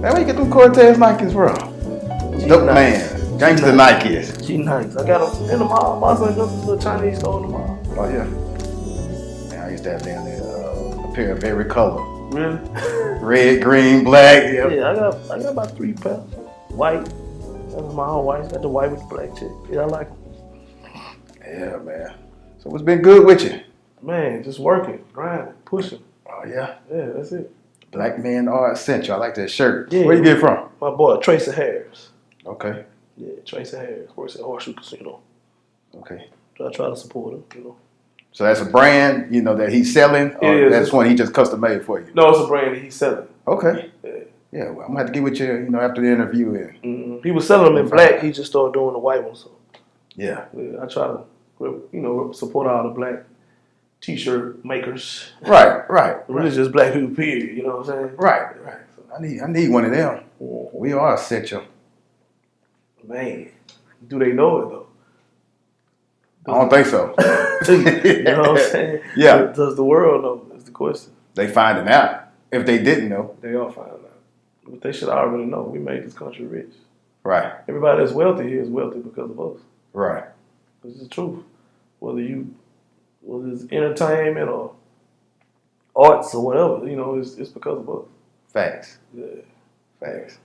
Where you get them Cortez Nikes from? Dope man. Gangsta Nikes. G Nikes. I got them in the mall. My son goes to the Chinese store in the mall. Oh yeah. Man, I used to have down there a pair of every color. Really? Red, green, black. Yeah, I got about 3 pairs. White. That's my all white. Got the white with the black check. Yeah, I like them. Yeah, man. So what's been good with you? Man, just working, grinding, pushing. Oh yeah. Yeah, that's it. Black Man Are Essential. I like that shirt. Yeah. Where you get it from? My boy, Tracy Harris. Okay. Yeah, Tracy Harris. Works at Horseshoe Casino. Okay. So I try to support him, you know. So that's a brand, that he's selling? Or that's one he just custom made for you? No, it's a brand that he's selling. Okay. Yeah. Yeah, well, I'm going to have to get with you, after the interview. Mm-hmm. He was selling them in black. He just started doing the white ones. So. Yeah. I try to, support all the black T-shirt makers. Right. Really just black people, period. You know what I'm saying? Right. So I need one of them. Mm-hmm. We are essential. Man, do they know it though? I don't think so. You know what I'm saying? Yeah. Does the world know? Is the question. They finding out. If they didn't know. They all find out. But they should already know. We made this country rich. Right. Everybody that's wealthy here is wealthy because of us. Right. This is the truth. Whether it's entertainment or arts or whatever, it's because of us. Facts. Yeah. Facts.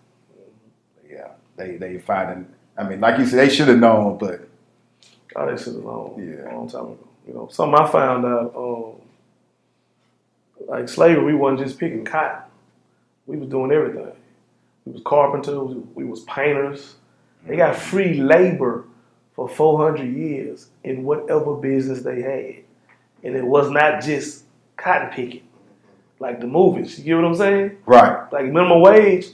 Yeah. They finding. I mean, like you said, they should have known, but. Oh, they should have known a long time ago. Something I found out, like slavery, we wasn't just picking cotton. We was doing everything. We was carpenters, we was painters. They got free labor for 400 years in whatever business they had. And it was not just cotton picking, like the movies. You get what I'm saying? Right. Like minimum wage,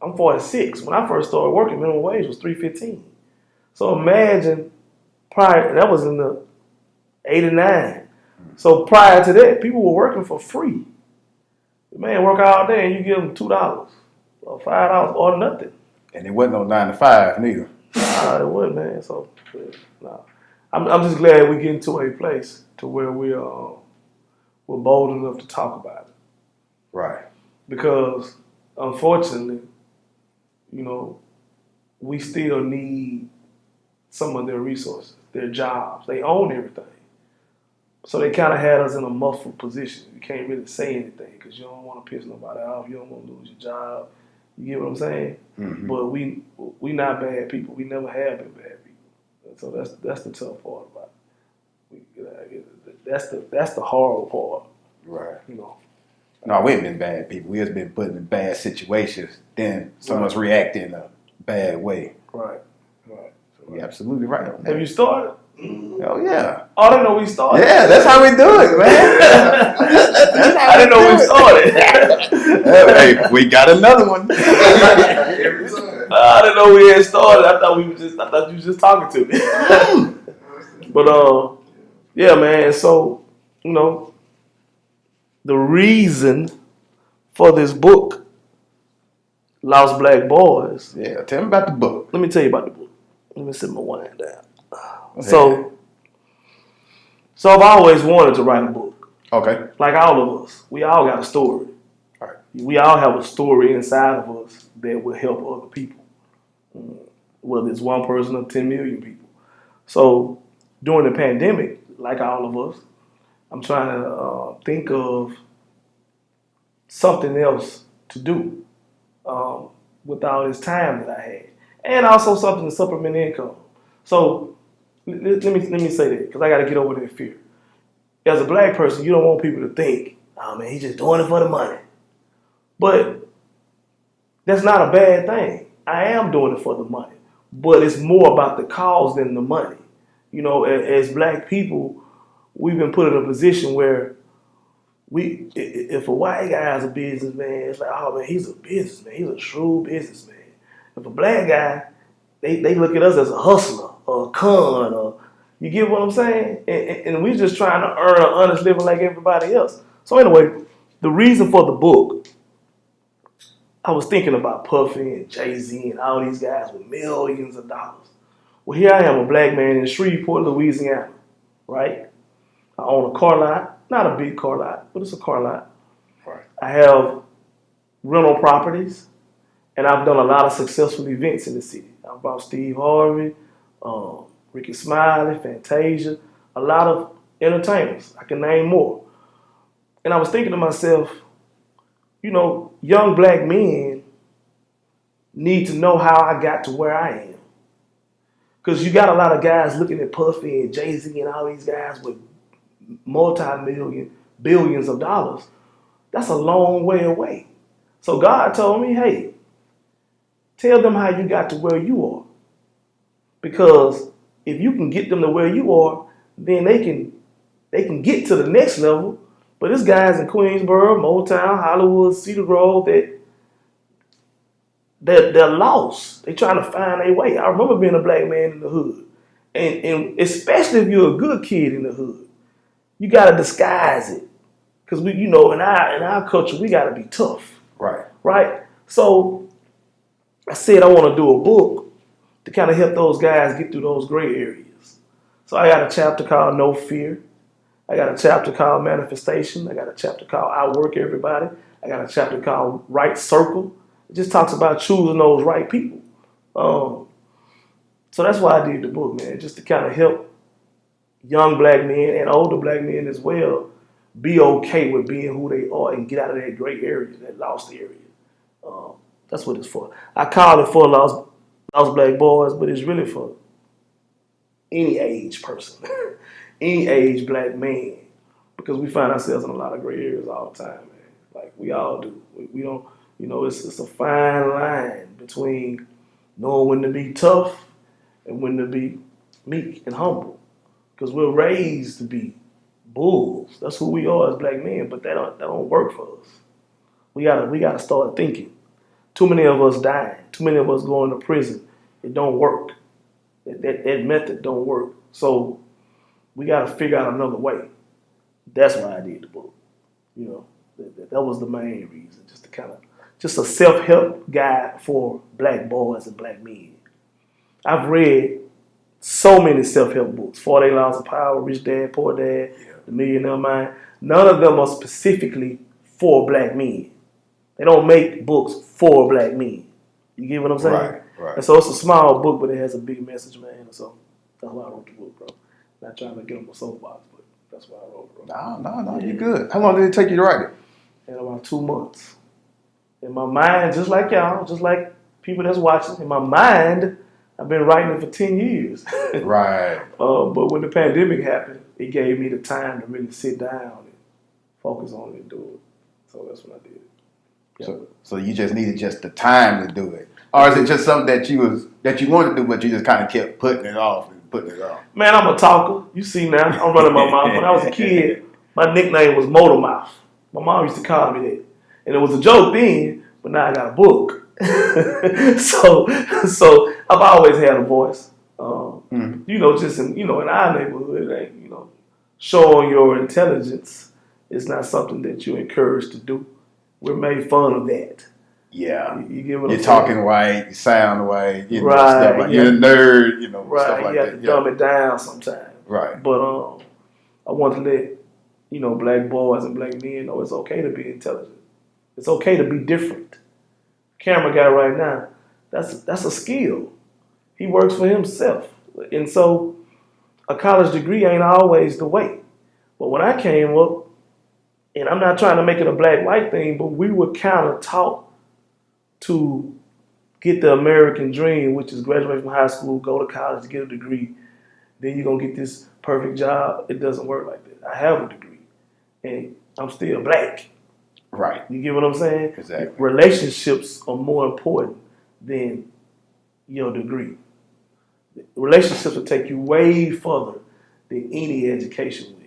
I'm 46. When I first started working, minimum wage was $3.15. So imagine prior, that was in the 89. So prior to that, people were working for free. The man work all day and you give them $2 or $5 or nothing. And it wasn't no 9 to 5 neither. Nah, it wasn't, man. So, nah. I'm just glad we get into a place to where we're bold enough to talk about it. Right. Because unfortunately, we still need some of their resources, their jobs. They own everything. So they kind of had us in a muffled position. You can't really say anything because you don't want to piss nobody off. You don't want to lose your job. You get what I'm saying? Mm-hmm. But we not bad people. We never have been bad people. So that's the tough part about it. That's the horrible part. Right. No, we ain't been bad people. We just been put in bad situations. Then someone's reacting in a bad way. Right. You're absolutely right. Have you started? Oh yeah. Oh, I didn't know we started. Yeah, that's how we do it, man. I didn't know we started. Hey, we got another one. I didn't know we had started. I thought you were just talking to me. But yeah, man. So the reason for this book, Lost Black Boys. Yeah, tell me about the book. Let me tell you about the book. Let me sit my wine down. Okay. So I've always wanted to write a book. Okay. Like all of us, we all got a story. All right. We all have a story inside of us that will help other people. Whether it's one person or 10 million people. So during the pandemic, like all of us, I'm trying to think of something else to do with all this time that I had. And also something to supplement income. So let me say that because I got to get over that fear. As a black person, you don't want people to think, oh man, he's just doing it for the money. But that's not a bad thing. I am doing it for the money. But it's more about the cause than the money. As black people, we've been put in a position where if a white guy has a businessman, it's like, oh man, he's a businessman. He's a shrewd businessman. If a black guy, they look at us as a hustler or a con, or you get what I'm saying? And we just trying to earn an honest living like everybody else. So anyway, the reason for the book, I was thinking about Puffy and Jay-Z and all these guys with millions of dollars. Well, here I am, a black man in Shreveport, Louisiana, right? I own a car lot, not a big car lot, but it's a car lot. Right. I have rental properties, and I've done a lot of successful events in the city. I've brought Steve Harvey, Ricky Smiley, Fantasia, a lot of entertainers. I can name more. And I was thinking to myself, young black men need to know how I got to where I am. Because you got a lot of guys looking at Puffy and Jay-Z and all these guys with billions of dollars. That's a long way away. So God told me, hey, tell them how you got to where you are. Because if you can get them to where you are, then they can get to the next level. But this guys in Queensboro, Motown, Hollywood, Cedar Grove, they're lost. They're trying to find their way. I remember being a black man in the hood. And especially if you're a good kid in the hood, you gotta disguise it. Because in our culture, we gotta be tough. Right. Right? So I said I want to do a book to kind of help those guys get through those gray areas. So I got a chapter called No Fear. I got a chapter called Manifestation. I got a chapter called Outwork Everybody. I got a chapter called Right Circle. It just talks about choosing those right people. So that's why I did the book, man, just to kind of help young black men and older black men as well be okay with being who they are and get out of that gray area, that lost area. That's what it's for. I call it for lost black boys, but it's really for any age person, any age black man, because we find ourselves in a lot of gray areas all the time, man. Like we all do. We don't, it's a fine line between knowing when to be tough and when to be meek and humble, because we're raised to be bulls. That's who we are as black men, but that don't work for us. We gotta start thinking. Too many of us dying. Too many of us going to prison. It don't work. That method don't work. So we got to figure out another way. That's why I did the book. That was the main reason. Just a self-help guide for black boys and black men. I've read so many self-help books. 48 Laws of Power, Rich Dad, Poor Dad, The Millionaire Mind. None of them are specifically for black men. They don't make books for black men. You get what I'm saying? Right. And so it's a small book, but it has a big message, man. And so that's why I wrote the book, bro. Not trying to get on my soapbox, but that's why I wrote it, bro. No, you're good. How long did it take you to write it? And about 2 months. In my mind, just like y'all, just like people that's watching, in my mind, I've been writing it for 10 years. Right. But when the pandemic happened, it gave me the time to really sit down and focus on it and do it. So that's what I did. Yeah. So you just needed just the time to do it, or is it just something that you wanted to do, but you just kind of kept putting it off? Man, I'm a talker. You see now, I'm running my mouth. When I was a kid, my nickname was Motor Mouth. My mom used to call me that, and it was a joke then. But now I got a book, so I've always had a voice. Just in our neighborhood, showing your intelligence is not something that you're encouraged to do. We're made fun of that. Yeah. You get what I'm saying? You're talking white, you sound white, right, stuff like you're a nerd, right, stuff like you have that. to dumb it down sometimes. Right. But I want to let black boys and black men know it's okay to be intelligent. It's okay to be different. Camera guy right now, that's a skill. He works for himself. And so a college degree ain't always the way. But when I came up, and I'm not trying to make it a black-white thing, but we were kind of taught to get the American dream, which is graduate from high school, go to college, get a degree, then you're going to get this perfect job. It doesn't work like that. I have a degree, and I'm still black. Right. You get what I'm saying? Exactly. Relationships are more important than your degree. Relationships will take you way further than any education will.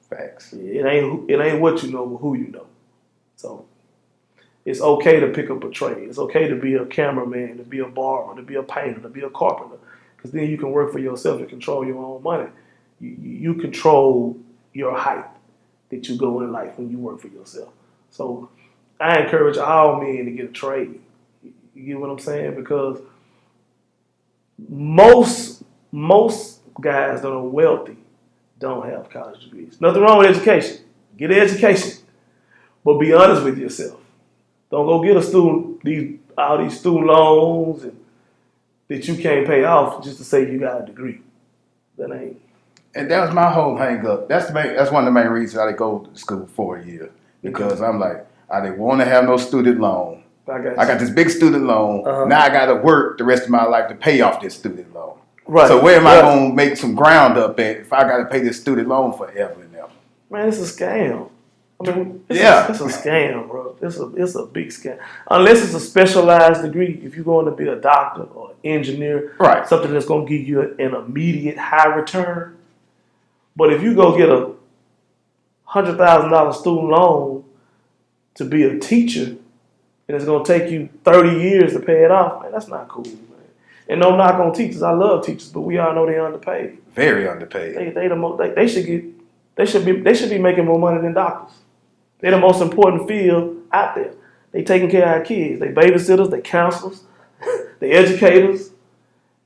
Facts. It ain't what you know, but who you know. So it's okay to pick up a trade. It's okay to be a cameraman, to be a barber, to be a painter, to be a carpenter, because then you can work for yourself and control your own money. You control your height that you go in life when you work for yourself. So I encourage all men to get a trade. You get what I'm saying? Because most guys that are wealthy don't have college degrees. Nothing wrong with education. Get an education. But be honest with yourself. Don't go get all these student loans that you can't pay off just to say you got a degree. That ain't. And that was my whole hang up. That's one of the main reasons I didn't go to school for a year. Because I'm like, I didn't want to have no student loan. I got this big student loan. Now I got to work the rest of my life to pay off this student loan. Right. So where am I going to make some ground up at if I got to pay this student loan forever and ever? Man, it's a scam. I mean, it's a scam, bro. It's a big scam. Unless it's a specialized degree. If you're going to be a doctor or engineer, right, something that's going to give you an immediate high return. But if you go get a $100,000 student loan to be a teacher, and it's going to take you 30 years to pay it off, man, that's not cool, man. And no knock on teachers. I love teachers, but we all know they're underpaid. Very underpaid. They should be making more money than doctors. They're the most important field out there. They taking care of our kids. They babysitters, they counselors, they educators,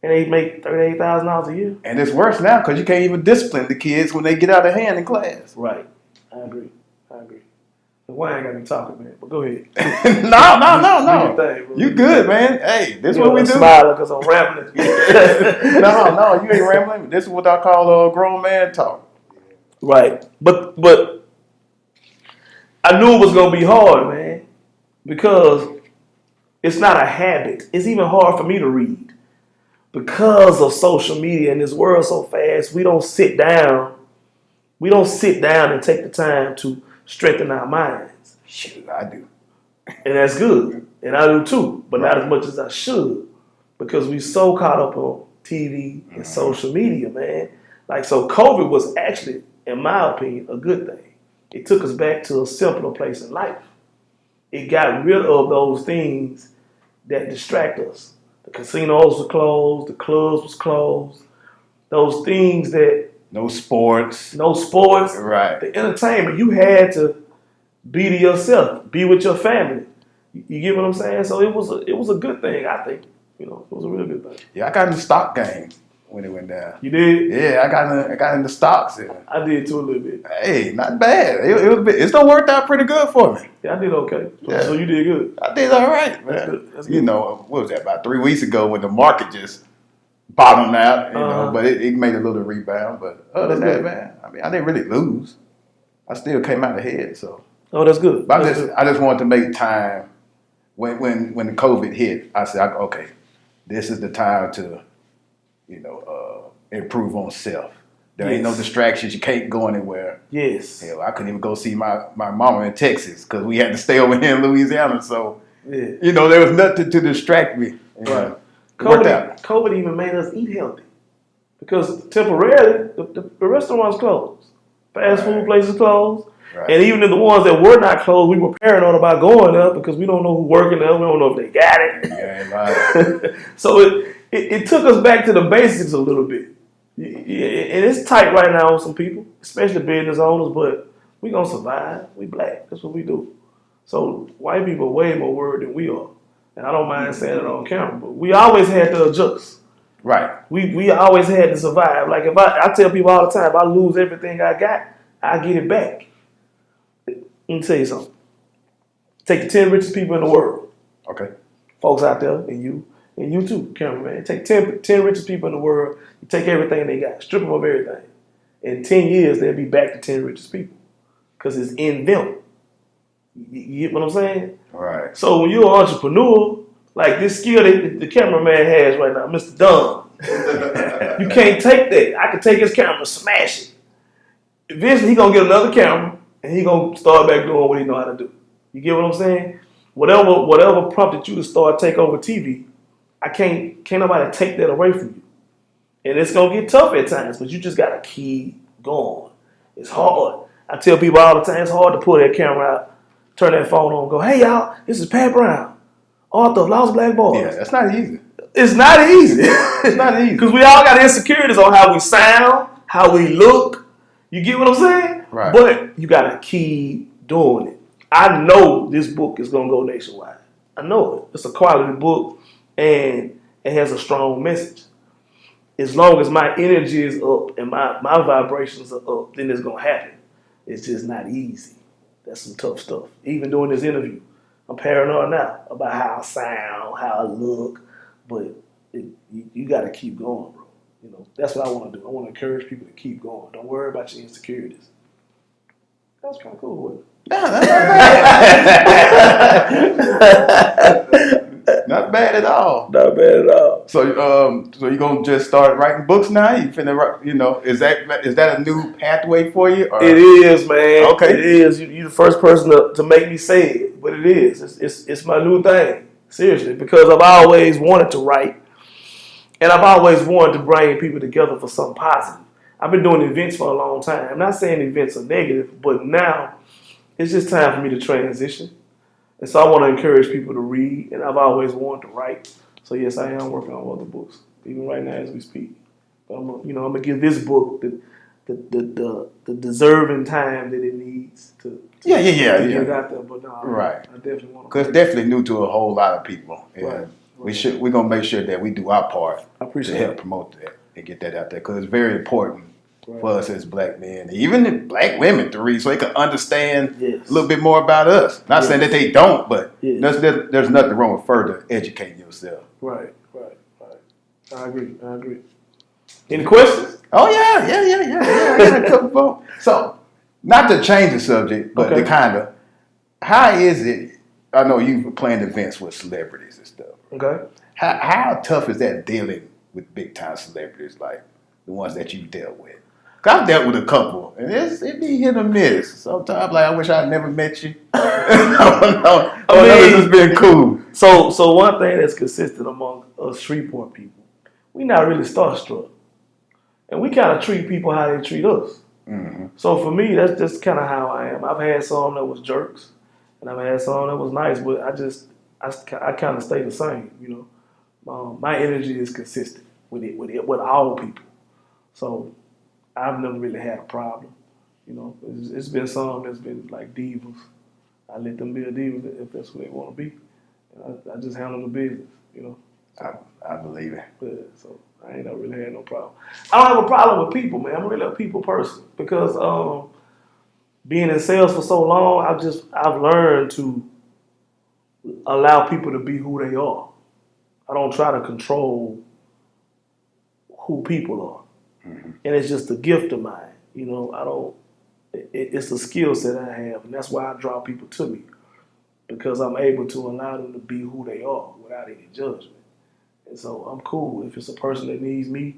and they make $38,000 a year. And it's worse now because you can't even discipline the kids when they get out of hand in class. Right. I agree. Why ain't got me talking, man? But go ahead. No. You good, man. Hey, this is what we do. Smiling because I'm rambling. No, you ain't rambling. This is what I call grown man talk. Right. But I knew it was going to be hard, man, because it's not a habit. It's even hard for me to read. Because of social media and this world so fast, we don't sit down. We don't sit down and take the time to strengthen our minds. Shit, I do. And that's good. And I do too. But not as much as I should. Because we so caught up on TV and social media, man. Like, so COVID was actually, in my opinion, a good thing. It took us back to a simpler place in life. It got rid of those things that distract us. The casinos were closed. The clubs was closed. Those things that... No sports. Right. The entertainment. You had to be to yourself. Be with your family. You get what I'm saying? So it was a good thing, I think. You know, it was a really good thing. Yeah, I got in the stock game when it went down. You did? Yeah, I got in the stocks. I did too a little bit. Hey, not bad. It still worked out pretty good for me. Yeah, I did okay. So you did good. I did all right, man. That's good. You know, what was that, about 3 weeks ago when the market just bottomed out, you know, but it made a little rebound. But other than that, man, I mean, I didn't really lose. I still came out ahead, so. Oh, that's good. But I just wanted to make time. When the COVID hit, I said, okay, this is the time to, you know, improve on self. There ain't no distractions. You can't go anywhere. Yes. Hell, I couldn't even go see my mama in Texas because we had to stay over here in Louisiana. So, you know, there was nothing to distract me. Right. COVID even made us eat healthy because temporarily the restaurants closed. Fast food places closed. Right. And even in the ones that were not closed, we were paranoid about going there because we don't know who's working there. We don't know if they got it. Yeah, so it took us back to the basics a little bit. And it's tight right now on some people, especially business owners, but we going to survive. We black. That's what we do. So white people are way more worried than we are. And I don't mind saying it on camera, but we always had to adjust. Right. We always had to survive. Like if I tell people all the time, if I lose everything I got, I get it back. Let me tell you something. Take the 10 richest people in the world. Okay. Folks out there, and you too, cameraman. Take 10 richest people in the world. You take everything they got, strip them of everything. In 10 years, they'll be back to 10 richest people because it's in them. You get what I'm saying? Right. So when you're an entrepreneur, like this skill that the cameraman has right now, Mr. Dunn, you can't take that. I can take his camera, smash it. Eventually, he's going to get another camera, and he's going to start back doing what he know how to do. You get what I'm saying? Whatever prompted you to start Takeover TV, can't nobody take that away from you. And it's going to get tough at times, but you just got to keep going. It's hard. I tell people all the time, it's hard to pull that camera out, turn that phone on, and go, hey, y'all, this is Pat Brown, author of Lost Black Boys. Yeah, that's not easy. It's not easy. It's not easy. Because we all got insecurities on how we sound, how we look. You get what I'm saying? Right. But you got to keep doing it. I know this book is going to go nationwide. I know it. It's a quality book, and it has a strong message. As long as my energy is up and my vibrations are up, then it's going to happen. It's just not easy. That's some tough stuff. Even doing this interview, I'm paranoid now about how I sound, how I look, but you got to keep going, bro. You know, that's what I want to do. I want to encourage people to keep going. Don't worry about your insecurities. That's kind of cool, wasn't it? Nah, not bad at all. Not bad at all. So, so you gonna just start writing books now? You finna write, you know? Is that a new pathway for you? Or? It is, man. Okay. It is. You're the first person to make me say it, but it is. It's my new thing. Seriously, because I've always wanted to write, and I've always wanted to bring people together for something positive. I've been doing events for a long time. I'm not saying events are negative, but now it's just time for me to transition. And so I want to encourage people to read, and I've always wanted to write. So yes, I am working on other books, even right now as we speak. But I'm gonna give this book the deserving time that it needs to get it out there. But no, right. I definitely want to. Because it's definitely new to a whole lot of people. Right. We're gonna make sure that we do our part to help promote that and get that out there, because it's very important for us as black men, even black women, to read so they can understand a little bit more about us. Not saying that they don't, but there's nothing wrong with further educating yourself. Right. I agree. Any questions? Oh yeah. I got a couple more. So, not to change the subject, but to kind of, how is it? I know you've planned events with celebrities and stuff. Okay. How tough is that dealing with big time celebrities, like the ones that you've dealt with? Cause I've dealt with a couple, and it be hit or miss. Sometimes, like, I wish I'd never met you. I mean, this has been cool. So one thing that's consistent among us Shreveport people, we not really starstruck, and we kind of treat people how they treat us. Mm-hmm. So for me, that's just kind of how I am. I've had some that was jerks, and I've had some that was nice, but I kind of stay the same. You know, my energy is consistent with all people. So I've never really had a problem. You know, it's been some that's been like divas. I let them be a diva if that's who they want to be. I just handle the business, you know. So, I believe it. So I ain't never really had no problem. I don't have a problem with people, man. I'm really a people person because being in sales for so long, I've learned to allow people to be who they are. I don't try to control who people are. Mm-hmm. And it's just a gift of mine. You know, it's a skill set I have, and that's why I draw people to me, because I'm able to allow them to be who they are without any judgment. And so I'm cool. If it's a person that needs me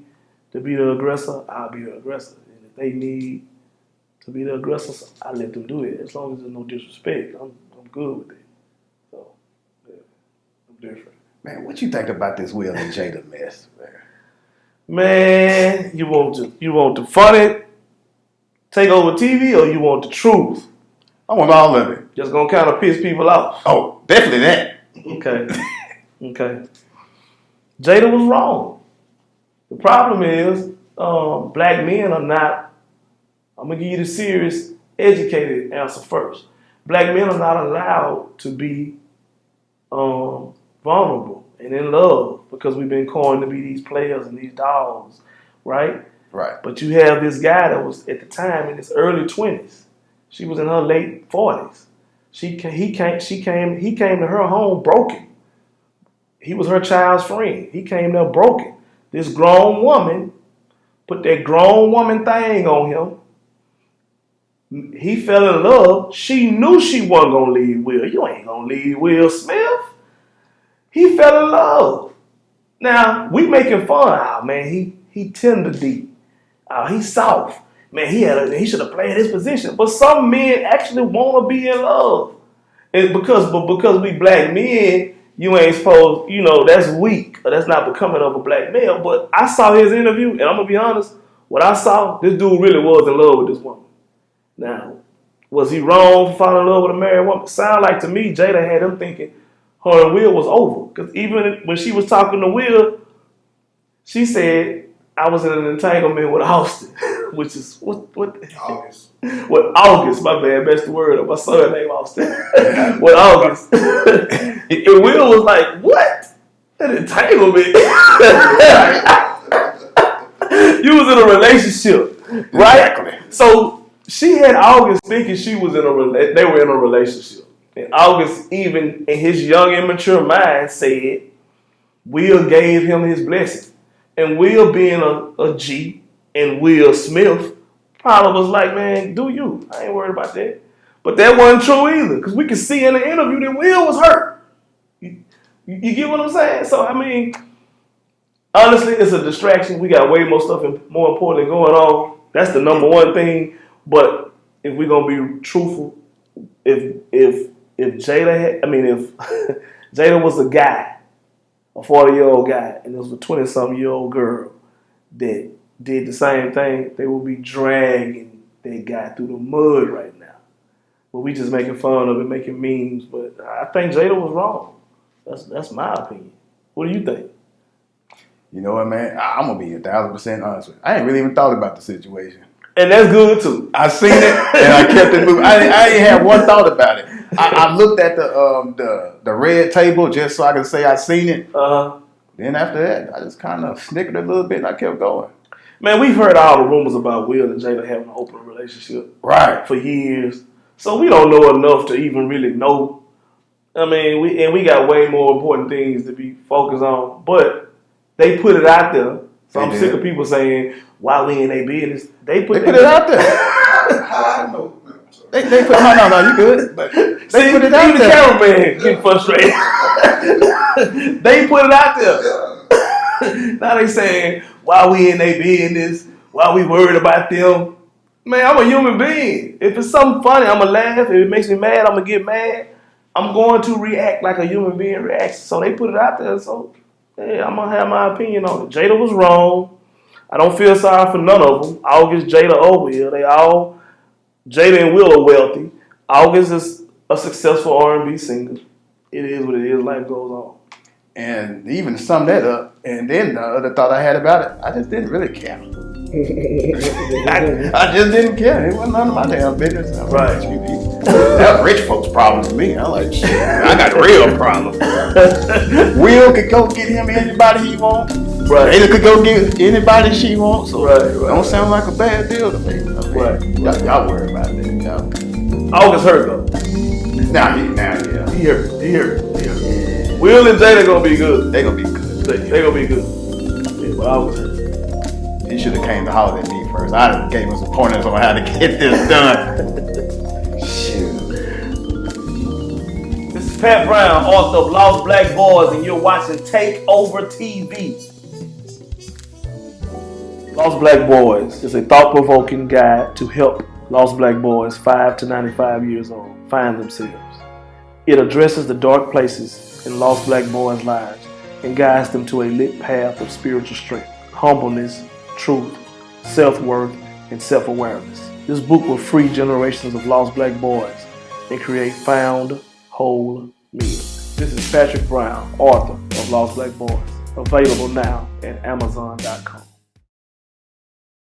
to be the aggressor, I'll be the aggressor. And if they need to be the aggressor, I let them do it. As long as there's no disrespect, I'm good with it. So, yeah, I'm different. Man, what you think about this Will and Jada mess, man? Man, you want the funny Takeover TV, or you want the truth? I want all of it. Just gonna kind of piss people off. Oh, definitely that. Okay. Jada was wrong. The problem is, black men are not. I'm gonna give you the serious, educated answer first. Black men are not allowed to be vulnerable and in love, because we've been coined to be these players and these dogs, right? Right. But you have this guy that was at the time in his early 20s. She was in her late 40s. He came to her home broken. He was her child's friend. He came there broken. This grown woman put that grown woman thing on him. He fell in love. She knew she wasn't gonna leave Will. You ain't gonna leave Will Smith. He fell in love. Now we making fun. Oh man, he tender deep. Oh, he's soft. Man, he should have played his position. But some men actually want to be in love. And because we black men, you ain't supposed, that's weak, or that's not becoming of a black male. But I saw his interview, and I'm gonna be honest, what I saw, this dude really was in love with this woman. Now, was he wrong for falling in love with a married woman? Sound like to me, Jada had him thinking her and Will was over. Because even when she was talking to Will, she said, I was in an entanglement with Austin, which is what August. With August, my bad, that's the word of my son named Austin. With August. And Will was like, what? An entanglement? You was in a relationship, right? Exactly. So she had August thinking she was they were in a relationship. And August, even in his young, immature mind, said, Will gave him his blessing. And Will being a G and Will Smith probably was like, man, do you. I ain't worried about that. But that wasn't true either. Because we could see in the interview that Will was hurt. You get what I'm saying? So, I mean, honestly, it's a distraction. We got way more stuff and more important going on. That's the number one thing. But if we're gonna be truthful, if Jada if Jada was a guy, a 40-year-old guy, and it was a 20-something-year-old girl that did the same thing, they would be dragging that guy through the mud right now. But we just making fun of it, making memes. But I think Jada was wrong. That's my opinion. What do you think? You know what, man? I'm gonna be 1,000% honest with you. I ain't really even thought about the situation. And that's good too. I seen it and I kept it moving. I ain't had one thought about it. I looked at the red table just so I could say I seen it. Then after that, I just kind of snickered a little bit and I kept going. Man, we've heard all the rumors about Will and Jada having an open relationship, right, for years. So we don't know enough to even really know. I mean, we got way more important things to be focused on. But they put it out there. So I'm sick of people saying, why we in their business? They put it out there. I know. They put no, you good. But they put it out even there. The cameraman get frustrated. They put it out there. Now they saying, why we in their business? Why we worried about them? Man, I'm a human being. If it's something funny, I'm going to laugh. If it makes me mad, I'm going to get mad. I'm going to react like a human being reacts. So they put it out there. So, hey, I'm going to have my opinion on it. Jada was wrong. I don't feel sorry for none of them. August, Jada, or Will. Jada and Will are wealthy. August is a successful R&B singer. It is what it is. Life goes on. And even to sum that up, and then the other thought I had about it, I just didn't really care. I just didn't care. It wasn't none of my damn business. Right. That was rich folks' problem to me. I'm like, shit, I got real problems. Will could go get him anybody he wants. Right. Ada could go get anybody she wants. So right. Don't sound like a bad deal to me. I mean, right. Y'all worry about that. Y'all. August hurt though. Yeah. He hurt. Will and Jada gonna be good. They gonna be good. They gonna be good. Yeah, but August hurt. He should have came to holler at me first. I'd have gave him some pointers on how to get this done. Shoot. This is Pat Brown, author of Lost Black Boys, and you're watching Takeover TV. Lost Black Boys is a thought-provoking guide to help lost black boys 5 to 95 years old find themselves. It addresses the dark places in lost black boys' lives and guides them to a lit path of spiritual strength, humbleness, truth, self-worth, and self-awareness. This book will free generations of lost black boys and create found, whole men. This is Patrick Brown, author of Lost Black Boys, available now at Amazon.com.